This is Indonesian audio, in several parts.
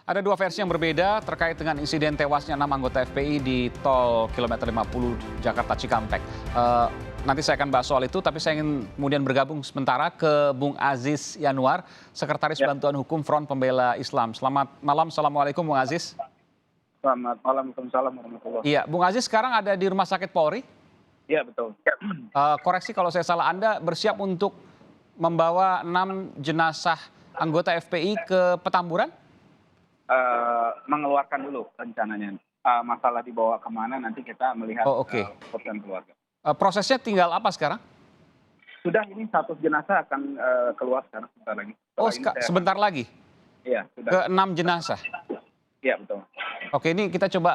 Ada dua versi yang berbeda terkait dengan insiden tewasnya 6 anggota FPI di tol kilometer 50 Jakarta Cikampek. Nanti saya akan bahas soal itu, tapi saya ingin kemudian bergabung sementara ke Bung Aziz Yanuar, Sekretaris Bantuan Hukum Front Pembela Islam. Selamat malam, Assalamualaikum Bung Aziz. Selamat malam, Waalaikumsalam warahmatullahi. Iya, Bung Aziz sekarang ada di Rumah Sakit Polri. Iya, betul. Koreksi kalau saya salah, Anda bersiap untuk membawa 6 jenazah anggota FPI ke Petamburan? Mengeluarkan dulu rencananya. Masalah dibawa kemana nanti kita melihat keputusan keluarga. Prosesnya tinggal apa sekarang? Sudah, ini satu jenazah akan keluar sekarang sebentar lagi. Sebentar lagi? Iya, sudah. Ke 6 jenazah? Iya, betul. Oke, ini kita coba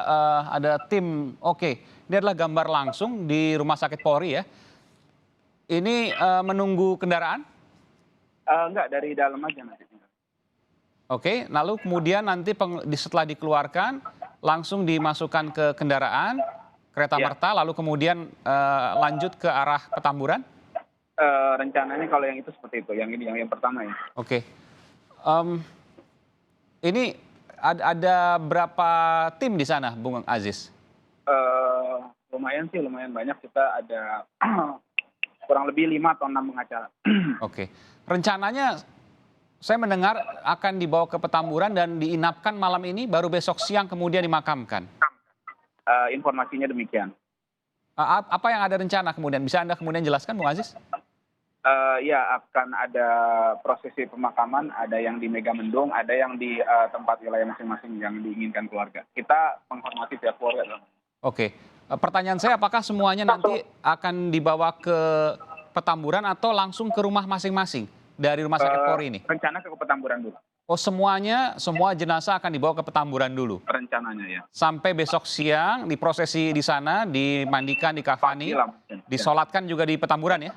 ada tim. Oke, ini adalah gambar langsung di Rumah Sakit Polri ya. Ini menunggu kendaraan? Enggak, dari dalam aja nanti. Oke, lalu kemudian nanti setelah dikeluarkan langsung dimasukkan ke kendaraan kereta Marta, lalu kemudian lanjut ke arah Petamburan? Rencananya kalau yang itu seperti itu, yang ini yang pertama ya. Oke, ini ada berapa tim di sana, Bung Aziz? Lumayan sih, lumayan banyak. Kita ada kurang lebih 5 atau 6 pengacara. Oke, rencananya saya mendengar akan dibawa ke Petamburan dan diinapkan malam ini, baru besok siang kemudian dimakamkan. Informasinya demikian. Apa yang ada rencana kemudian? Bisa Anda kemudian jelaskan, Bung Aziz? Ya, akan ada prosesi pemakaman, ada yang di Megamendung, ada yang di tempat wilayah masing-masing yang diinginkan keluarga. Kita menghormati pihak keluarga. Oke, pertanyaan saya apakah semuanya nanti akan dibawa ke Petamburan atau langsung ke rumah masing-masing dari Rumah Sakit Polri ini? Rencana ke Petamburan dulu. Oh, semua jenazah akan dibawa ke Petamburan dulu? Rencananya ya. Sampai besok siang diprosesi di sana, dimandikan, dikafani, disolatkan juga di Petamburan ya?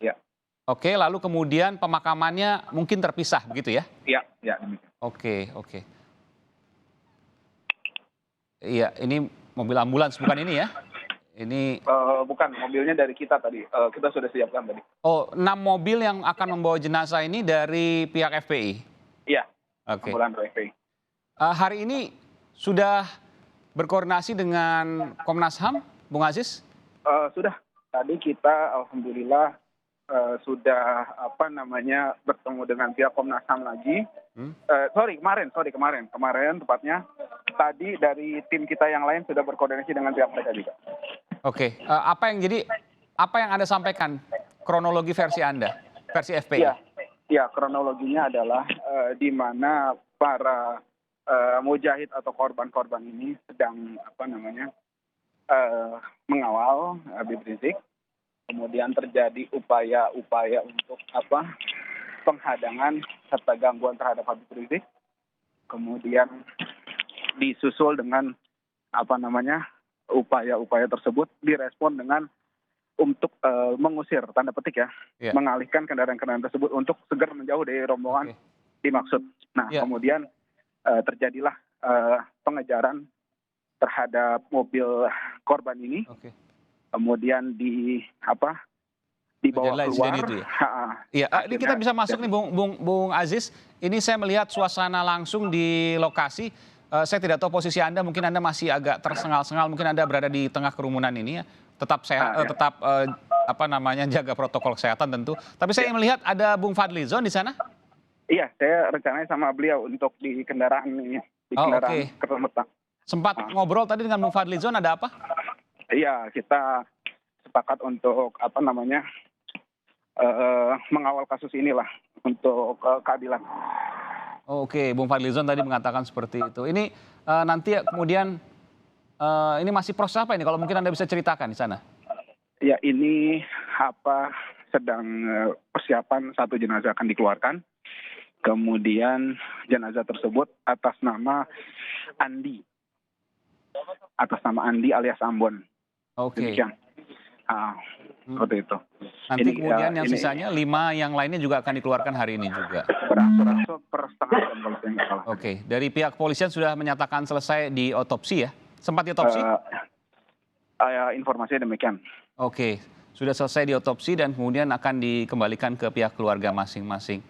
Iya. Oke, lalu kemudian pemakamannya mungkin terpisah begitu ya? Iya, demikian. Oke. Iya, ini mobil ambulans bukan ini ya? Ini bukan, mobilnya dari kita tadi. Kita sudah siapkan tadi. Oh, 6 mobil yang akan membawa jenazah ini dari pihak FPI? Iya, Oke. ambulan FPI. Hari ini sudah berkoordinasi dengan Komnas HAM, Bung Aziz? Sudah. Tadi kita alhamdulillah sudah bertemu dengan pihak Komnas HAM lagi. Kemarin tepatnya. Tadi dari tim kita yang lain sudah berkoordinasi dengan pihak mereka juga. Oke, apa yang Anda sampaikan kronologi versi Anda, versi FPI? Iya, kronologinya adalah di mana para mujahid atau korban-korban ini sedang mengawal Habib Rizik. Kemudian terjadi upaya untuk penghadangan serta gangguan terhadap Habib Rizik. Kemudian disusul dengan upaya-upaya tersebut direspon dengan untuk mengusir, tanda petik ya, mengalihkan kendaraan-kendaraan tersebut untuk segera menjauh dari rombongan dimaksud. Nah, kemudian terjadilah pengejaran terhadap mobil korban ini. Kemudian dibawa keluar. Iya, ini kita bisa masuk nih Bung Aziz. Ini saya melihat suasana langsung di lokasi. Saya tidak tahu posisi Anda, mungkin Anda masih agak tersengal-sengal, mungkin Anda berada di tengah kerumunan ini ya. Tetap sehat, jaga protokol kesehatan tentu. Tapi saya melihat ada Bung Fadlizon di sana. Iya, saya rencananya sama beliau untuk di kendaraan ini, di kendaraan kereta. Sempat ngobrol tadi dengan Bung Fadlizon, ada apa? Iya, kita sepakat untuk mengawal kasus inilah untuk keadilan. Oke, Bung Fadlizon tadi mengatakan seperti itu. Ini nanti kemudian ini masih proses apa ini? Kalau mungkin Anda bisa ceritakan di sana. Ya, ini sedang persiapan satu jenazah akan dikeluarkan. Kemudian jenazah tersebut atas nama Andi alias Ambon. Oke. Demikian. Seperti itu. Nanti kemudian yang sisanya 5 yang lainnya juga akan dikeluarkan hari ini juga. Berangsur-angsur per setengah jam kalau saya nggak salah. Oke, dari pihak kepolisian sudah menyatakan selesai di otopsi ya? Sempat diotopsi? Informasinya demikian. Oke, sudah selesai diotopsi dan kemudian akan dikembalikan ke pihak keluarga masing-masing.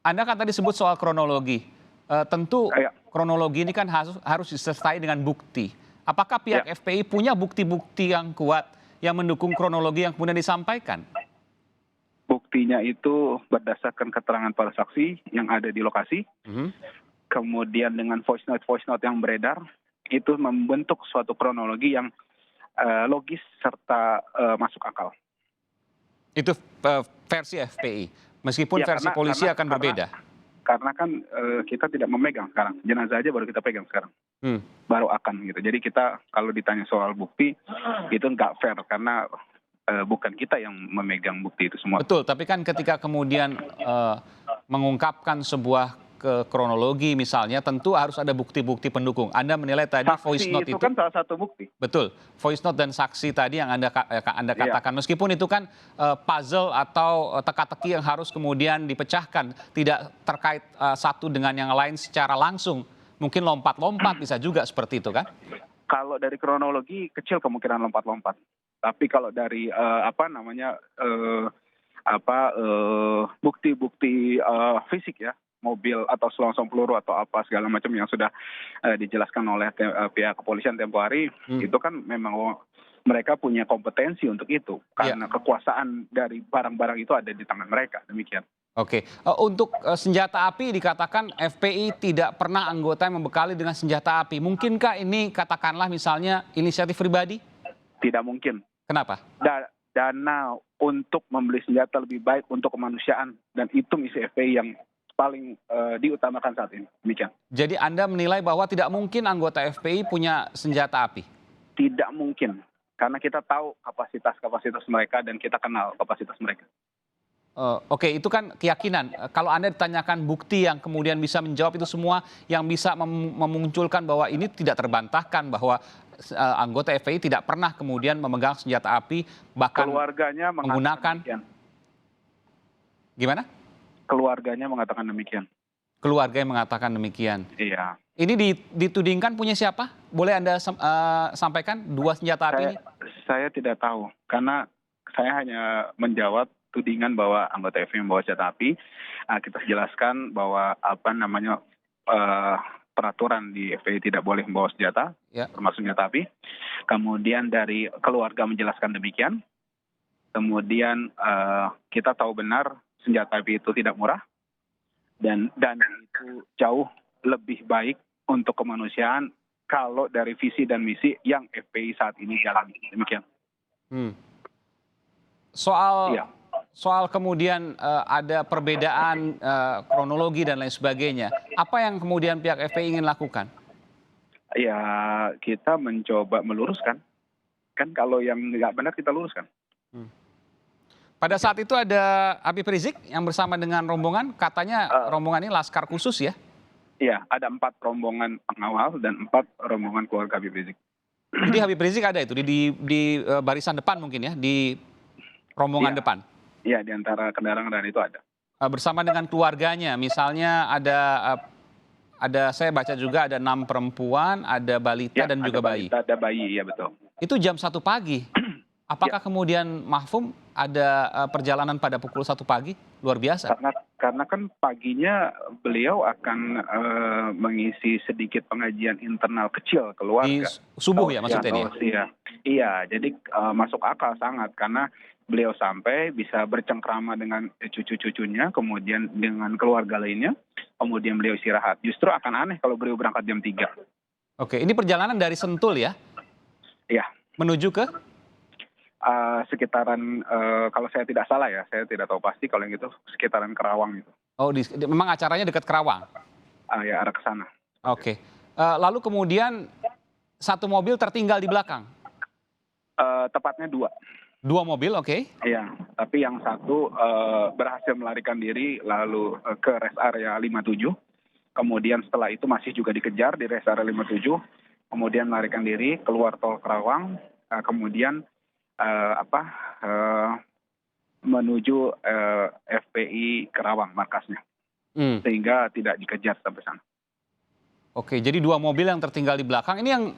Anda kan tadi sebut soal kronologi. tentu kronologi ini kan harus disertai dengan bukti. Apakah pihak FPI punya bukti-bukti yang kuat yang mendukung kronologi yang kemudian disampaikan? Buktinya itu berdasarkan keterangan para saksi yang ada di lokasi, kemudian dengan voice note yang beredar, itu membentuk suatu kronologi yang logis serta masuk akal. Itu versi FPI, meskipun versi polisi akan berbeda. Karena kan kita tidak memegang sekarang, jenazah aja baru kita pegang sekarang, baru akan gitu. Jadi kita kalau ditanya soal bukti itu nggak fair karena bukan kita yang memegang bukti itu semua. Betul, tapi kan ketika kemudian mengungkapkan sebuah kronologi misalnya, tentu harus ada bukti-bukti pendukung. Anda menilai tadi saksi voice note itu kan salah satu bukti. Betul, voice note dan saksi tadi yang Anda katakan, meskipun itu kan puzzle atau teka-teki yang harus kemudian dipecahkan, tidak terkait satu dengan yang lain secara langsung. Mungkin lompat-lompat bisa juga seperti itu kan? Kalau dari kronologi kecil kemungkinan lompat-lompat. Tapi kalau dari bukti-bukti fisik ya, mobil atau selongsong peluru atau apa segala macam yang sudah dijelaskan oleh pihak kepolisian tempo hari, itu kan memang mereka punya kompetensi untuk itu karena kekuasaan dari barang-barang itu ada di tangan mereka, demikian. Oke, untuk senjata api dikatakan FPI tidak pernah anggota yang membekali dengan senjata api. Mungkinkah ini katakanlah misalnya inisiatif pribadi? Tidak mungkin. Kenapa? Dana untuk membeli senjata lebih baik untuk kemanusiaan dan itu misi FPI yang paling diutamakan saat ini. Demikian. Jadi Anda menilai bahwa tidak mungkin anggota FPI punya senjata api? Tidak mungkin. Karena kita tahu kapasitas mereka dan kita kenal kapasitas mereka. Oke, itu kan keyakinan. Kalau Anda ditanyakan bukti yang kemudian bisa menjawab itu semua, yang bisa memunculkan bahwa ini tidak terbantahkan, bahwa anggota FPI tidak pernah kemudian memegang senjata api, bahkan keluarganya menggunakan. Demikian. Gimana? Keluarganya mengatakan demikian. Keluarga yang mengatakan demikian. Iya. Ini ditudingkan punya siapa? Boleh Anda sampaikan dua senjata api ini? Saya tidak tahu, karena saya hanya menjawab tudingan bahwa anggota FPI membawa senjata api. Kita jelaskan bahwa peraturan di FPI tidak boleh membawa senjata, termasuk senjata api. Kemudian dari keluarga menjelaskan demikian. Kemudian kita tahu benar senjata api itu tidak murah dan itu jauh lebih baik untuk kemanusiaan kalau dari visi dan misi yang FPI saat ini jalani. Demikian. Soal kemudian ada perbedaan kronologi dan lain sebagainya. Apa yang kemudian pihak FPI ingin lakukan? Ya, kita mencoba meluruskan. Kan kalau yang nggak benar kita luruskan. Pada saat itu ada Habib Rizik yang bersama dengan rombongan, katanya rombongan ini laskar khusus ya? Iya, ada 4 rombongan pengawal dan 4 rombongan keluarga Habib Rizik. Jadi Habib Rizik ada itu di barisan depan mungkin ya, di rombongan depan? Iya, di antara kendaraan itu ada. Bersama dengan keluarganya, misalnya ada saya baca juga ada 6 perempuan, ada balita dan juga bayi. Ada bayi, iya betul. Itu jam 1 pagi. Apakah kemudian Mahfum ada perjalanan pada pukul 1 pagi? Luar biasa. Karena kan paginya beliau akan mengisi sedikit pengajian internal kecil keluarga. Di subuh ya maksudnya ini? Iya, jadi masuk akal sangat karena beliau sampai bisa bercengkrama dengan cucu-cucunya, kemudian dengan keluarga lainnya, kemudian beliau istirahat. Justru akan aneh kalau beliau berangkat jam 3. Oke, ini perjalanan dari Sentul ya? Iya. Menuju ke? Sekitaran, kalau saya tidak salah ya, saya tidak tahu pasti kalau yang itu sekitaran Kerawang itu. Oh, memang acaranya dekat Kerawang? Ya, arah ke sana. Oke. Lalu kemudian satu mobil tertinggal di belakang? Tepatnya 2. 2 mobil, oke. Iya, tapi yang satu berhasil melarikan diri lalu ke rest area 57. Kemudian setelah itu masih juga dikejar di rest area 57. Kemudian melarikan diri keluar tol Kerawang. Kemudian menuju FPI Kerawang markasnya, sehingga tidak dikejar sampai sana. Oke, jadi 2 mobil yang tertinggal di belakang. Ini yang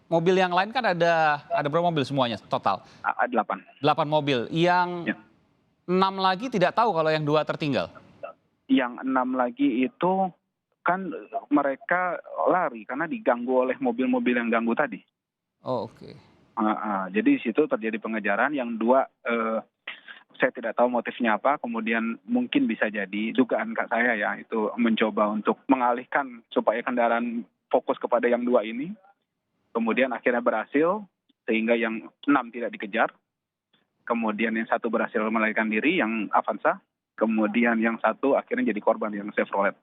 mobil yang lain kan ada berapa mobil semuanya total? 8. 8 mobil. Yang 6 lagi tidak tahu kalau yang 2 tertinggal. Yang 6 lagi itu kan mereka lari karena diganggu oleh mobil-mobil yang ganggu tadi. Oh, oke. Jadi di situ terjadi pengejaran. Yang dua, saya tidak tahu motifnya apa. Kemudian mungkin bisa jadi dugaan kak saya ya, itu mencoba untuk mengalihkan supaya kendaraan fokus kepada yang dua ini. Kemudian akhirnya berhasil sehingga yang 6 tidak dikejar. Kemudian yang satu berhasil melarikan diri, yang Avanza. Kemudian yang satu akhirnya jadi korban, yang Chevrolet.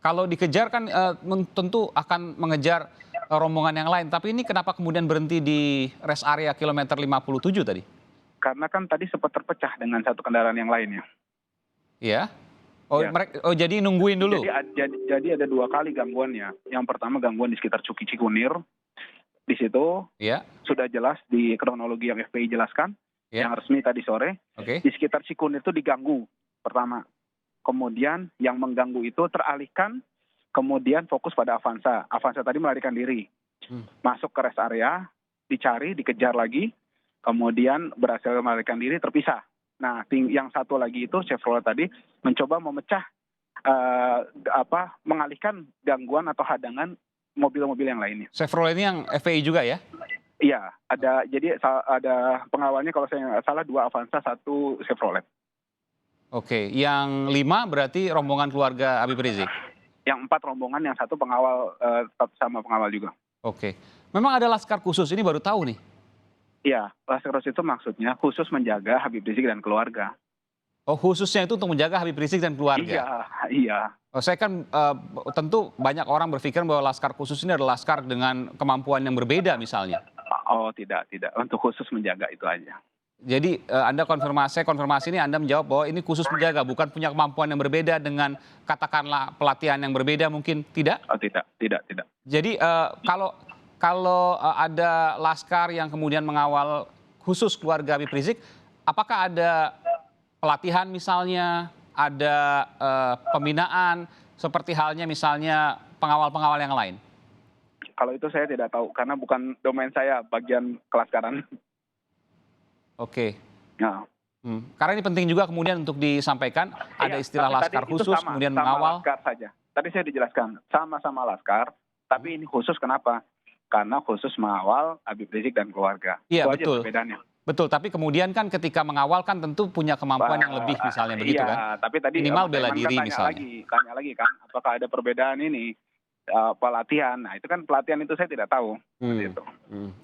Kalau dikejar kan tentu akan mengejar rombongan yang lain. Tapi ini kenapa kemudian berhenti di rest area kilometer 57 tadi? Karena kan tadi sempat terpecah dengan satu kendaraan yang lainnya. Iya? Oh, Ya. Jadi nungguin dulu? Jadi ada 2 kali gangguannya. Yang pertama gangguan di sekitar Cuki Cikunir. Di situ sudah jelas di kronologi yang FPI jelaskan. Yang resmi tadi sore. Di sekitar Cikunir itu diganggu pertama. Kemudian yang mengganggu itu teralihkan, kemudian fokus pada Avanza. Avanza tadi melarikan diri. Masuk ke rest area, dicari, dikejar lagi, kemudian berhasil melarikan diri, terpisah. Nah, yang satu lagi itu Chevrolet tadi mencoba memecah, mengalihkan gangguan atau hadangan mobil-mobil yang lainnya. Chevrolet ini yang FPI juga ya? Iya, jadi ada pengawalnya kalau saya nggak salah 2 Avanza, 1 Chevrolet. Oke, yang 5 berarti rombongan keluarga Habib Rizik? Yang 4 rombongan, yang 1 pengawal, sama pengawal juga. Oke, memang ada laskar khusus, ini baru tahu nih? Iya, laskar khusus itu maksudnya khusus menjaga Habib Rizik dan keluarga. Oh, khususnya itu untuk menjaga Habib Rizik dan keluarga? Iya. Oh, saya kan tentu banyak orang berpikir bahwa laskar khusus ini adalah laskar dengan kemampuan yang berbeda misalnya. Oh, tidak. Untuk khusus menjaga itu aja. Jadi Anda konfirmasi ini Anda menjawab bahwa ini khusus menjaga, bukan punya kemampuan yang berbeda dengan katakanlah pelatihan yang berbeda mungkin, tidak? Oh, tidak. Jadi kalau ada laskar yang kemudian mengawal khusus keluarga Habib Rizik, apakah ada pelatihan misalnya, ada pembinaan seperti halnya misalnya pengawal-pengawal yang lain? Kalau itu saya tidak tahu karena bukan domain saya bagian kelaskaran. Oke. Nah. Karena ini penting juga kemudian untuk disampaikan, ada istilah laskar khusus kemudian mengawal. Laskar saja. Tadi saya dijelaskan sama-sama laskar, tapi ini khusus kenapa? Karena khusus mengawal Habib Rizik dan keluarga. Iya, itu betul. Aja perbedaannya. Betul, tapi kemudian kan ketika mengawal kan tentu punya kemampuan yang lebih misalnya begitu kan? Iya, tapi tadi minimal bela diri misalnya. Tanya lagi kan, apakah ada perbedaan ini? Pelatihan, nah itu kan pelatihan itu saya tidak tahu.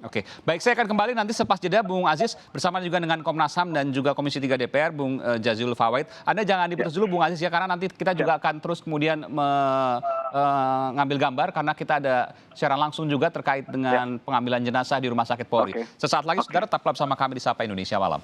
Oke, baik, saya akan kembali nanti sepas jeda Bung Aziz bersama juga dengan Komnas HAM dan juga Komisi 3 DPR Bung Jazilul Fawait. Anda jangan diputus dulu Bung Aziz ya, karena nanti kita juga akan terus kemudian mengambil gambar karena kita ada siaran langsung juga terkait dengan pengambilan jenazah di Rumah Sakit Polri. Sesaat lagi saudara tetap bersama kami di Sapa Indonesia Malam.